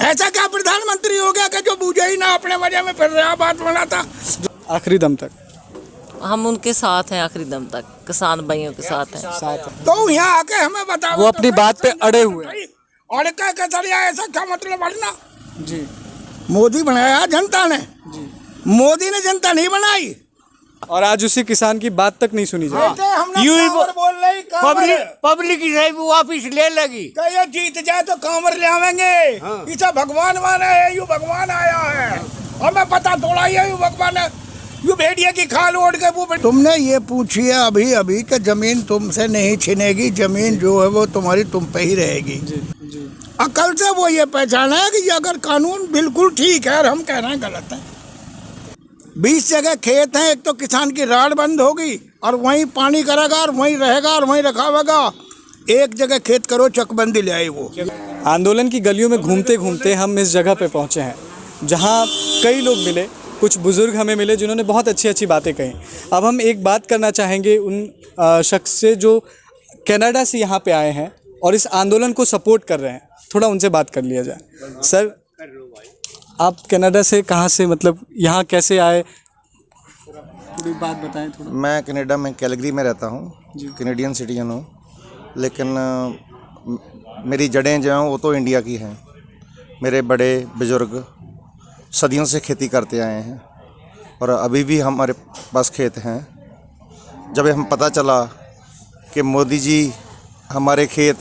ऐसा क्या प्रधानमंत्री हो गया कि जो बूझे ही ना अपने वजह में फिर रहा बात बना था। आखिरी दम तक हम उनके साथ हैं, आखिरी दम तक किसान भाइयों के साथ हैं। तो यहाँ आके हमें बताओ, वो अपनी बात पे अड़े हुए हैं। और क्या कतरिया, ऐसा क्या मतलब अड़ना। जी मोदी बनाया जनता ने, मोदी ने जनता नहीं बनाई। और आज उसी किसान की बात तक नहीं सुनी जाए। बोल रही पब्लिक ही वापिस ले लगी। ये जीत जाए तो कांवर ले आवेंगे। इसे भगवान माना है, यू भगवान आया है, हमें पता थोड़ा ही है यू भगवान है। यू भेड़िया की खाल ओढ़ के वो तुमने ये पूछी है अभी अभी कि जमीन तुमसे नहीं छिनेगी, जमीन जो है वो तुम्हारी तुम पे ही रहेगी। अकल से वो ये पहचाना है कि अगर कानून बिल्कुल ठीक है और हम कह रहे हैं गलत है। 20 जगह खेत हैं, एक तो किसान की राड़ बंद होगी और वहीं पानी करेगा और वहीं रहेगा और वहीं रखावेगा। एक जगह खेत करो, चकबंदी ले आई वो। आंदोलन की गलियों में घूमते घूमते हम इस जगह पे पहुंचे हैं जहां कई लोग मिले, कुछ बुज़ुर्ग हमें मिले जिन्होंने बहुत अच्छी अच्छी बातें कही। अब हम एक बात करना चाहेंगे उन शख्स से जो कनाडा से यहाँ पे आए हैं और इस आंदोलन को सपोर्ट कर रहे हैं। थोड़ा उनसे बात कर लिया जाए। सर, आप कनाडा से कहाँ से, मतलब यहाँ कैसे आए, थोड़ी बात बताएं थोड़ा। मैं कनाडा में कैलगरी में रहता हूँ, कैनेडियन सिटीजन हूँ, लेकिन मेरी जड़ें जो हैं वो तो इंडिया की हैं। मेरे बड़े बुज़ुर्ग सदियों से खेती करते आए हैं और अभी भी हमारे पास खेत हैं। जब हम पता चला कि मोदी जी हमारे खेत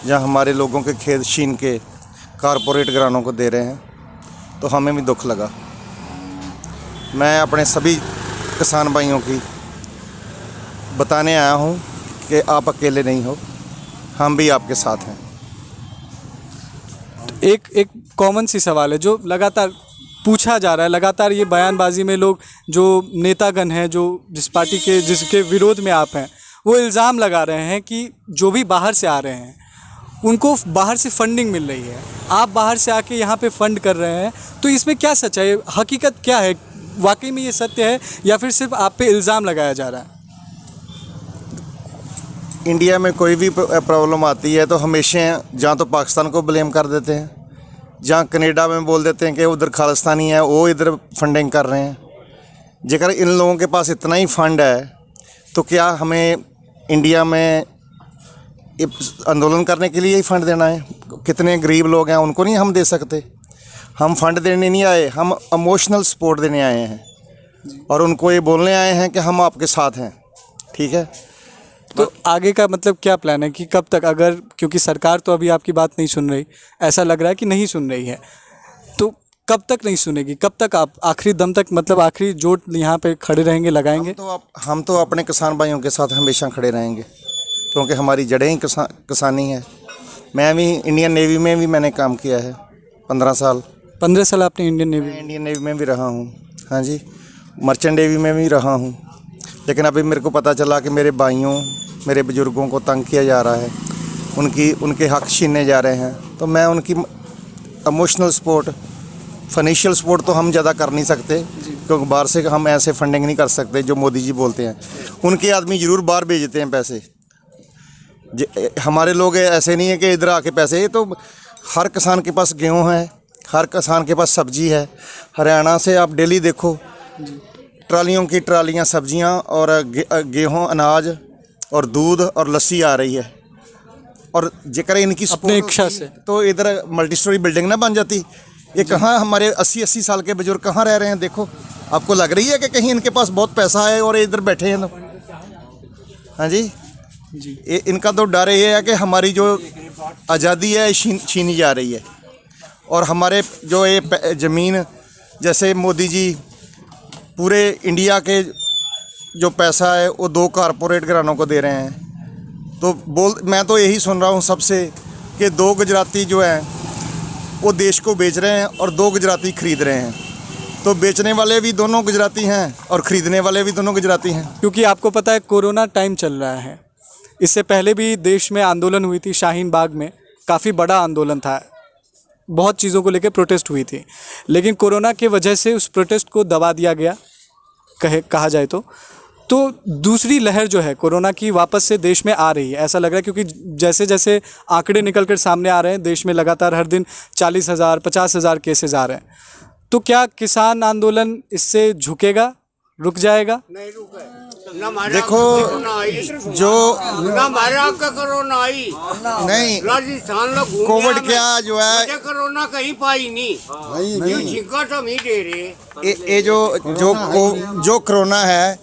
या हमारे लोगों के खेत छीन के कारपोरेट घरानों को दे रहे हैं तो हमें भी दुख लगा। मैं अपने सभी किसान भाइयों की बताने आया हूं कि आप अकेले नहीं हो, हम भी आपके साथ हैं। एक कॉमन सी सवाल है जो लगातार पूछा जा रहा है, लगातार ये बयानबाजी में लोग जो नेतागण हैं, जो जिस पार्टी के जिसके विरोध में आप हैं, वो इल्ज़ाम लगा रहे हैं कि जो भी बाहर से आ रहे हैं उनको बाहर से फंडिंग मिल रही है। आप बाहर से आके यहाँ पे फंड कर रहे हैं, तो इसमें क्या सच्चाई है, हकीकत क्या है, वाकई में ये सत्य है या फिर सिर्फ आप पे इल्ज़ाम लगाया जा रहा है? इंडिया में कोई भी प्रॉब्लम आती है तो हमेशा जहाँ तो पाकिस्तान को ब्लेम कर देते हैं, जहाँ कनाडा में बोल देते हैं कि उधर खालिस्तानी है, वो इधर फंडिंग कर रहे हैं। जेकर इन लोगों के पास इतना ही फंड है तो क्या हमें इंडिया में आंदोलन करने के लिए ही फंड देना है? कितने गरीब लोग हैं उनको नहीं हम दे सकते? हम फंड देने नहीं आए, हम इमोशनल सपोर्ट देने आए हैं और उनको ये बोलने आए हैं कि हम आपके साथ हैं। ठीक है, तो आगे का मतलब क्या प्लान है कि कब तक, अगर, क्योंकि सरकार तो अभी आपकी बात नहीं सुन रही, ऐसा लग रहा है कि नहीं सुन रही है, तो कब तक नहीं सुनेगी, कब तक आप आखिरी दम तक, मतलब आखिरी जोट यहाँ पे खड़े रहेंगे, लगाएंगे? हम तो अपने किसान भाइयों के साथ हमेशा खड़े रहेंगे क्योंकि हमारी जड़ें ही किसानी है। मैं भी इंडियन नेवी में भी मैंने काम किया है 15 साल। 15 साल आपने इंडियन नेवी में भी रहा हूँ। हाँ जी, मर्चेंट नेवी में भी रहा हूँ। लेकिन अभी मेरे को पता चला कि मेरे भाइयों, मेरे बुज़ुर्गों को तंग किया जा रहा है, उनके हक़ छीने जा रहे हैं। तो मैं उनकी इमोशनल सपोर्ट, फाइनेंशियल सपोर्ट तो हम ज़्यादा कर नहीं सकते क्योंकि बाहर से हम ऐसे फंडिंग नहीं कर सकते जो मोदी जी बोलते हैं। उनके आदमी ज़रूर बाहर भेजते हैं पैसे, हमारे लोग ऐसे नहीं है कि इधर आके पैसे। ये तो हर किसान के पास गेहूँ है, हर किसान के पास सब्ज़ी है। हरियाणा से आप डेली देखो, ट्रालियों की ट्रालियाँ सब्जियां और गेहूँ, अनाज और दूध और लस्सी आ रही है। और जेकर इनकी अपने इच्छा से तो इधर मल्टी स्टोरी बिल्डिंग ना बन जाती। ये कहाँ हमारे 80-80 साल के बुजुर्ग कहाँ रह रहे हैं? देखो, आपको लग रही है कि कहीं इनके पास बहुत पैसा है और इधर बैठे हैं? हाँ जी, इनका तो डर ये है कि हमारी जो आज़ादी है छीनी जा रही है और हमारे जो ये ज़मीन, जैसे मोदी जी पूरे इंडिया के जो पैसा है वो 2 कारपोरेट घरानों को दे रहे हैं। तो मैं तो यही सुन रहा हूँ सबसे कि 2 गुजराती जो हैं वो देश को बेच रहे हैं और 2 गुजराती ख़रीद रहे हैं। तो बेचने वाले भी दोनों गुजराती हैं और ख़रीदने वाले भी दोनों गुजराती हैं। क्योंकि आपको पता है कोरोना टाइम चल रहा है, इससे पहले भी देश में आंदोलन हुई थी, शाहीन बाग में काफ़ी बड़ा आंदोलन था, बहुत चीज़ों को लेकर प्रोटेस्ट हुई थी, लेकिन कोरोना के वजह से उस प्रोटेस्ट को दबा दिया गया, कहा जाए तो। तो दूसरी लहर जो है कोरोना की वापस से देश में आ रही है ऐसा लग रहा है, क्योंकि जैसे जैसे आंकड़े निकल कर सामने आ रहे हैं देश में लगातार हर दिन 40,000 50,000 केसेस आ रहे हैं। तो क्या किसान आंदोलन इससे झुकेगा, रुक जाएगा? देखो जो ना महाराज का कोरोना आई नहीं राजस्थान लोग घूम कोविड गया क्या जो है मुझे कोरोना कहीं पाई नहीं छिका तो नहीं दे रहे। ये जो कोरोना है,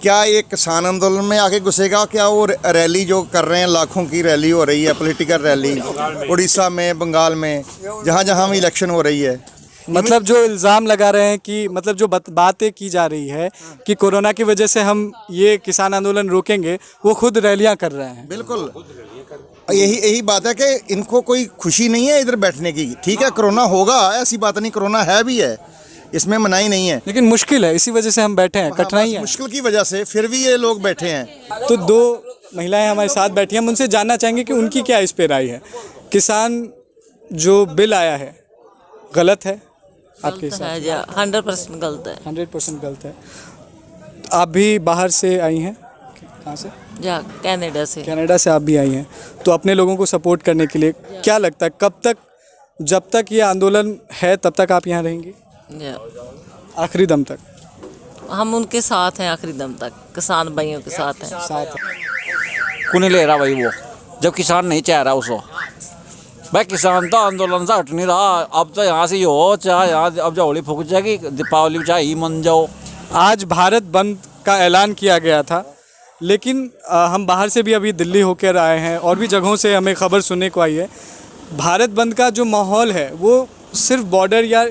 क्या ये किसान आंदोलन में आके घुसेगा? क्या वो रैली जो कर रहे हैं, लाखों की रैली हो रही है, पॉलिटिकल रैली उड़ीसा में, बंगाल में, जहाँ जहाँ भी इलेक्शन हो रही है, मतलब जो इल्ज़ाम लगा रहे हैं कि मतलब जो बातें की जा रही है कि कोरोना की वजह से हम ये किसान आंदोलन रोकेंगे, वो खुद रैलियां कर रहे हैं। बिल्कुल यही बात है कि इनको कोई खुशी नहीं है इधर बैठने की। ठीक है, कोरोना होगा, ऐसी बात नहीं, कोरोना है भी है, इसमें मनाही नहीं है, लेकिन मुश्किल है, इसी वजह से हम बैठे हैं, कठिनाई है। मुश्किल की वजह से फिर भी ये लोग बैठे हैं। तो 2 महिलाएं हमारे साथ बैठी हैं, हम उनसे जानना चाहेंगे कि उनकी क्या इस पे राय है। किसान जो बिल आया है गलत है आपके हिसाब है जा 100% गलत है। 100% गलत है। आप भी बाहर से आई हैं, कहाँ से? जा कनाडा से। कनाडा से आप भी आई हैं, तो अपने लोगों को सपोर्ट करने के लिए क्या लगता है कब तक, जब तक ये आंदोलन है तब तक आप यहाँ रहेंगी? जा आखिरी दम तक? हम उनके साथ हैं आखिरी दम तक, किसान भाइयों के साथ हैं। साथ क्यों नहीं ले रहा भाई वो, जब किसान नहीं चाह रहा उसको? भाई किसान तो आंदोलन से हट नहीं रहा। अब तो यहाँ से ही हो, चाहे यहाँ अब जो होली फूक जाएगी, दीपावली चाहे ही मन जाओ। आज भारत बंद का ऐलान किया गया था, लेकिन हम बाहर से भी अभी दिल्ली होकर आए हैं और भी जगहों से हमें खबर सुनने को आई है। भारत बंद का जो माहौल है वो सिर्फ बॉर्डर या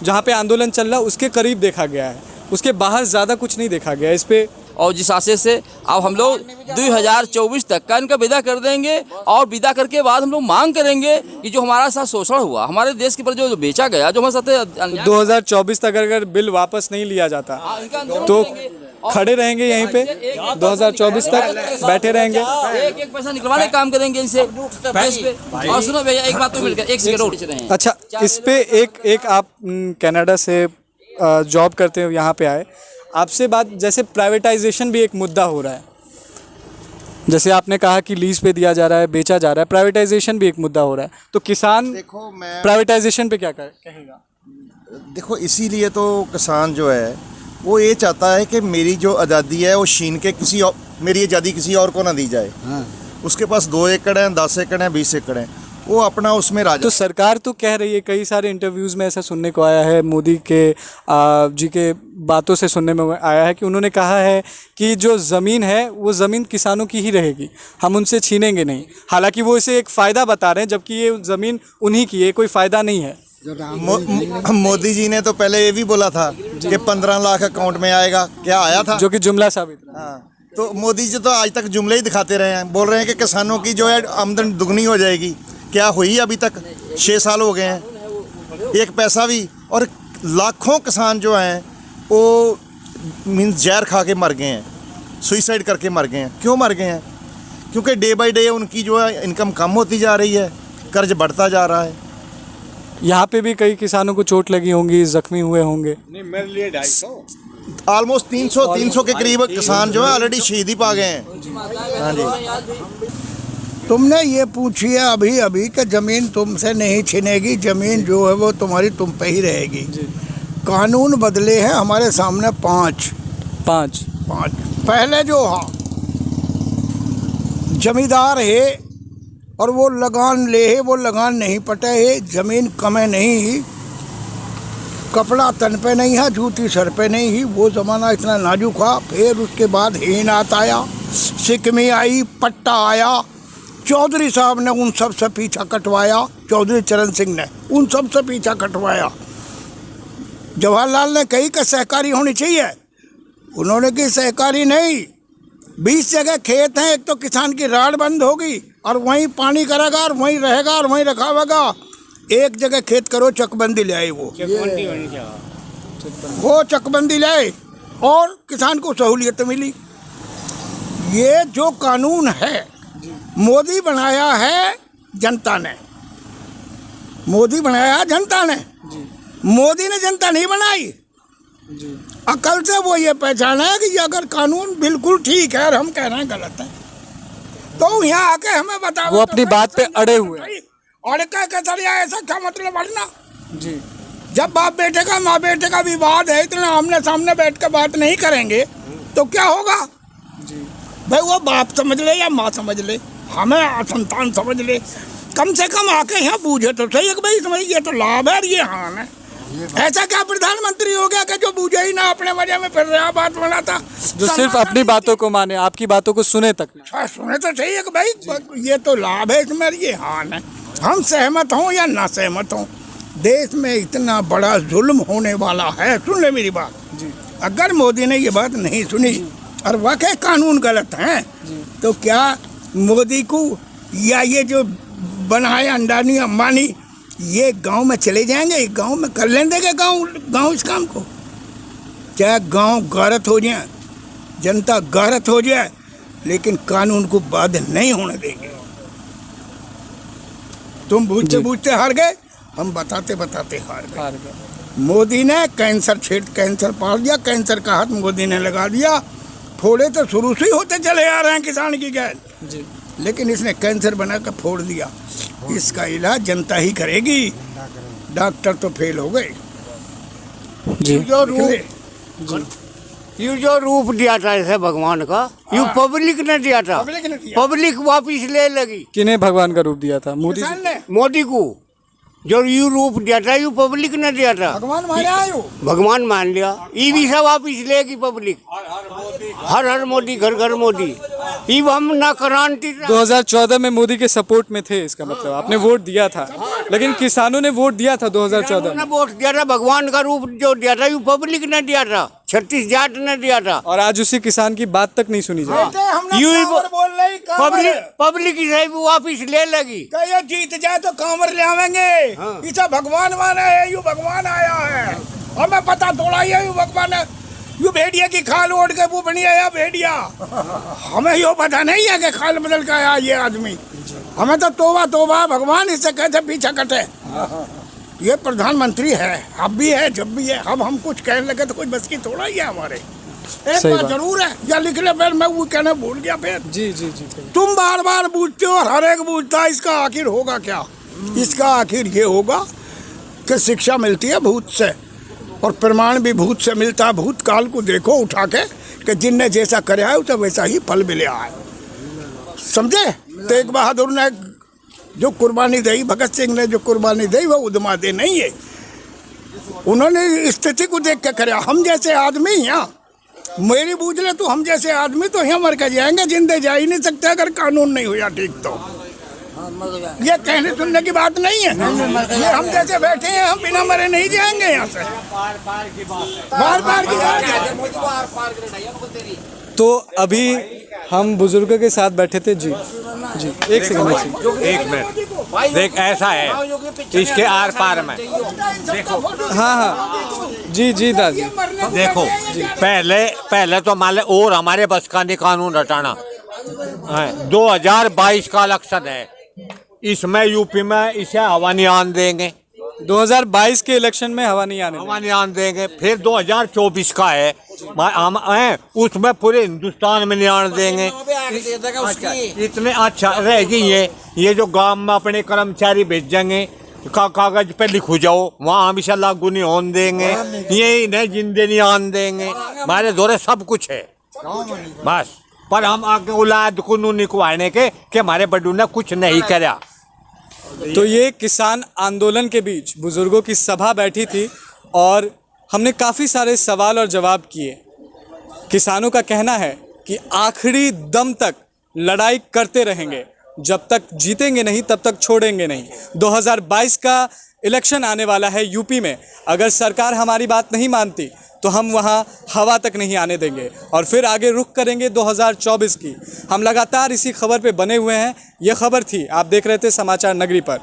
जहाँ पे आंदोलन चल रहा है उसके करीब देखा गया है, उसके बाहर ज़्यादा कुछ नहीं देखा गया इस पे। और जिस आशय से अब हम लोग 2024 तक का इनका विदा कर देंगे, और विदा करके बाद हम लोग मांग करेंगे कि जो हमारा साथ शोषण हुआ, हमारे देश के पर जो बेचा गया, जो हमारे साथ 2024 तक अगर बिल वापस नहीं लिया जाता तो खड़े रहेंगे यहीं पे 2024 तक बैठे रहेंगे, एक पैसा निकलवाने का काम करेंगे इनसे प्रेस पे। और सुनो भैया एक बात तो मिलकर एक सेकंड। अच्छा, इस पे एक आप कनाडा से जॉब करते हो, यहाँ पे आए, आपसे बात, जैसे प्राइवेटाइजेशन भी एक मुद्दा हो रहा है, जैसे आपने कहा कि लीज पे दिया जा रहा है, बेचा जा रहा है, प्राइवेटाइजेशन भी एक मुद्दा हो रहा है, तो किसान देखो मैं प्राइवेटाइजेशन पे क्या कहेगा? देखो इसीलिए तो किसान जो है वो ये चाहता है कि मेरी जो आज़ादी है वो छीन के किसी और, मेरी आज़ादी किसी और को ना दी जाए। उसके पास 2 एकड़ हैं, 10 एकड़ हैं, 20 एकड़ हैं, वो अपना उसमें राजा। तो सरकार तो कह रही है, कई सारे इंटरव्यूज़ में ऐसा सुनने को आया है, मोदी के जी के बातों से सुनने में आया है कि उन्होंने कहा है कि जो ज़मीन है वो ज़मीन किसानों की ही रहेगी, हम उनसे छीनेंगे नहीं। हालांकि वो इसे एक फ़ायदा बता रहे हैं, जबकि ये ज़मीन उन्हीं की है, कोई फ़ायदा नहीं है। मोदी जी ने तो पहले ये भी बोला था कि 15 लाख अकाउंट में आएगा, क्या आया था? जो कि जुमला साबित रहा। हाँ, तो मोदी जी तो आज तक जुमले ही दिखाते रहे हैं, बोल रहे हैं कि किसानों की जो है आमदन दुगनी हो जाएगी। क्या हुई अभी तक? 6 साल हो गए हैं, एक पैसा भी। और लाखों किसान जो हैं वो मीन्स जहर खा के मर गए हैं, सुइसाइड करके मर गए हैं। क्यों मर गए हैं? क्योंकि डे बाय डे उनकी जो है इनकम कम होती जा रही है, कर्ज बढ़ता जा रहा है। यहाँ पे भी कई किसानों को चोट लगी होंगी, जख्मी हुए होंगे। नहीं मेरे लिए 250 ऑलमोस्ट 300 के करीब किसान जो है ऑलरेडी शहीदी पा गए हैं। हाँ जी। तुमने ये पूछी है अभी अभी कि ज़मीन तुमसे नहीं छिनेगी, ज़मीन जो है वो तुम्हारी तुम पे ही रहेगी। कानून बदले हैं हमारे सामने 5 पहले जो हाँ जमींदार है और वो लगान ले है, वो लगान नहीं पटे है, ज़मीन कमे नहीं ही, कपड़ा तन पे नहीं है, जूती सर पे नहीं ही, वो ज़माना इतना नाजुक था। फिर उसके बाद हीनात आया, सिकमी आई, पट्टा आया, चौधरी साहब ने उन सब से पीछा कटवाया, चौधरी चरण सिंह ने उन सब से पीछा कटवाया। जवाहरलाल ने कही कि सहकारी होनी चाहिए, उन्होंने की सहकारी नहीं। 20 जगह खेत हैं, एक तो किसान की राड़ बंद होगी और वहीं पानी करेगा और वहीं रहेगा और वहीं रखावेगा। एक जगह खेत करो, चकबंदी ले आए, वो चकबंदी ले आए और किसान को सहूलियत मिली। ये जो कानून है मोदी बनाया है जनता ने, मोदी बनाया जनता ने, मोदी ने जनता नहीं बनाई। अकल से वो ये पहचाना है कि ये अगर कानून बिल्कुल ठीक है और हम कह रहे हैं गलत है, तो यहाँ आके हमें बताओ। वो अपनी बात पे अड़े हुए हैं। अड़ के चलिए, ऐसा क्या मतलब अड़ना? जी जब बाप बेटे का माँ बेटे का विवाद है, इतना आमने सामने बैठ कर बात नहीं करेंगे तो क्या होगा? जी भाई वो बाप समझ ले या माँ समझ ले, हमें संतान समझ ले, कम से कम आके यहाँ बूझे तो सही कि भाई समझ ये तो लाभ है, ये हान है। ऐसा क्या प्रधानमंत्री हो गया कि जो बूझे ही ना, अपने मजे में फिर रहा बात बनाता, जो सिर्फ अपनी बातों को माने, आपकी बातों को सुने तक ना। सुने तो सही है कि भाई ये तो लाभ है इसमें, ये हान है। हम सहमत हों या ना सहमत हों, देश में इतना बड़ा जुल्म होने वाला है। सुन ले मेरी बात जी। अगर मोदी ने ये बात नहीं सुनी और वाकई कानून गलत हैं, तो क्या मोदी को या ये जो बनाए अंडानी अंबानी ये गांव में चले जाएंगे, गांव में कर लें देंगे गांव इस काम को? क्या गांव गारत हो जाए, जनता गारत हो जाए, लेकिन कानून को बाध्य नहीं होने देंगे। तुम बूझते बूझते हार गए, हम बताते बताते हार गए। मोदी ने कैंसर पाल दिया, कैंसर का हाथ मोदी ने लगा दिया। फोड़े तो शुरू से ही होते चले आ रहे हैं किसान की गैर, लेकिन इसने कैंसर बनाकर फोड़ दिया। इसका इलाज जनता ही करेगी, डॉक्टर तो फेल हो गए। जी ये जो रूप दिया था ऐसे भगवान का, ये पब्लिक ने दिया था। पब्लिक ने दिया। पब्लिक वापिस ले लगी किन्हें भगवान का रूप दिया था? मोदी किसान ने मोदी को। जो यू रूप दिया था, यू पब्लिक ने दिया था। भगवान माने आयो, भगवान मान लिया, ये भी सब वापिस लेगी पब्लिक। हर हर मोदी, घर घर मोदी। ये हम ना क्रांति 2014 में मोदी के सपोर्ट में थे, इसका मतलब आपने वोट दिया था, लेकिन किसानों ने वोट दिया था 2014 में। वोट दिया था, भगवान का रूप जो दिया था, यू पब्लिक ने दिया था, 36 जाट ने दिया था। और आज उसी किसान की बात तक नहीं सुनी जाए। पब्लिक ही वापिस ले लगी। ये जीत जाए तो कांवर ले आवेंगे। इसे भगवान माना है, यू भगवान आया है, हमें पता थोड़ा ही है यू भगवान है। यू भेड़िया की खाल ओढ़ के वो बनी आया भेड़िया, हमें यो पता नहीं है कि खाल बदल के आया ये आदमी। हमें तो तोबा तोबा, भगवान इससे कैसे पीछा कटे। ये प्रधानमंत्री है, अब भी है, जब भी है। अब हम कुछ कहने लगे तो कुछ बस की थोड़ा ही है हमारे। एक बात जरूर है, या लिख ले, फिर मैं वो कहने भूल गया। फिर जी जी जी तुम बार बार पूछते हो और हर एक पूछता है, इसका आखिर होगा क्या? इसका आखिर ये होगा कि शिक्षा मिलती है भूत से, और प्रमाण भी भूत से मिलता है। भूतकाल को देखो उठा के कि जिनने जैसा कराया है उसे वैसा ही फल मिला है, समझे? तेग बहादुर ने जो कुर्बानी दी, भगत सिंह ने जो कुर्बानी दी, वो उद्यमादे नहीं है। उन्होंने स्थिति को देख के कराया। हम जैसे आदमी यहाँ, मेरी बूझ ले तो हम जैसे आदमी तो यहाँ मर के जाएंगे, जिंदे जा ही नहीं सकते अगर कानून नहीं हुआ ठीक। तो ये कहने सुनने की बात नहीं है। ये हम जैसे बैठे हैं, हम बिना मरे नहीं जाएंगे यहाँ से। बार बार की बात है। तो अभी हम बुजुर्गों के साथ बैठे थे। जी जी एक सेकंड। एक मिनट देख, ऐसा है इसके आर पार में देखो। हाँ हाँ जी जी दादी देखो, पहले तो मान ले और हमारे बस का नहीं कानून रटाना है। 2022 का इलेक्शन है, इसमें यूपी में इसे हवा नहीं आने देंगे। 2022 के इलेक्शन में हवा नहीं आने देंगे। फिर 2024 का है, हम हैं उसमें पूरे हिंदुस्तान में नहीं आने देंगे। इतने अच्छा रहेगी ये जो गांव में अपने कर्मचारी भेजेंगे, कागज पे लिखो जाओ, वहाँ हमेशा लागू नहीं होने देंगे। ये इन्हें जिंदे नहीं आने देंगे। हमारे दौरे सब कुछ है बस, पर हम आगे औलाद कानूनी को आने के कि हमारे बड़ों ने कुछ नहीं करा। तो ये किसान आंदोलन के बीच बुजुर्गों की सभा बैठी थी और हमने काफ़ी सारे सवाल और जवाब किए। किसानों का कहना है कि आखिरी दम तक लड़ाई करते रहेंगे, जब तक जीतेंगे नहीं तब तक छोड़ेंगे नहीं। 2022 का इलेक्शन आने वाला है यूपी में, अगर सरकार हमारी बात नहीं मानती तो हम वहाँ हवा तक नहीं आने देंगे और फिर आगे रुख करेंगे 2024 की। हम लगातार इसी खबर पे बने हुए हैं। ये खबर थी, आप देख रहे थे समाचार नगरी पर।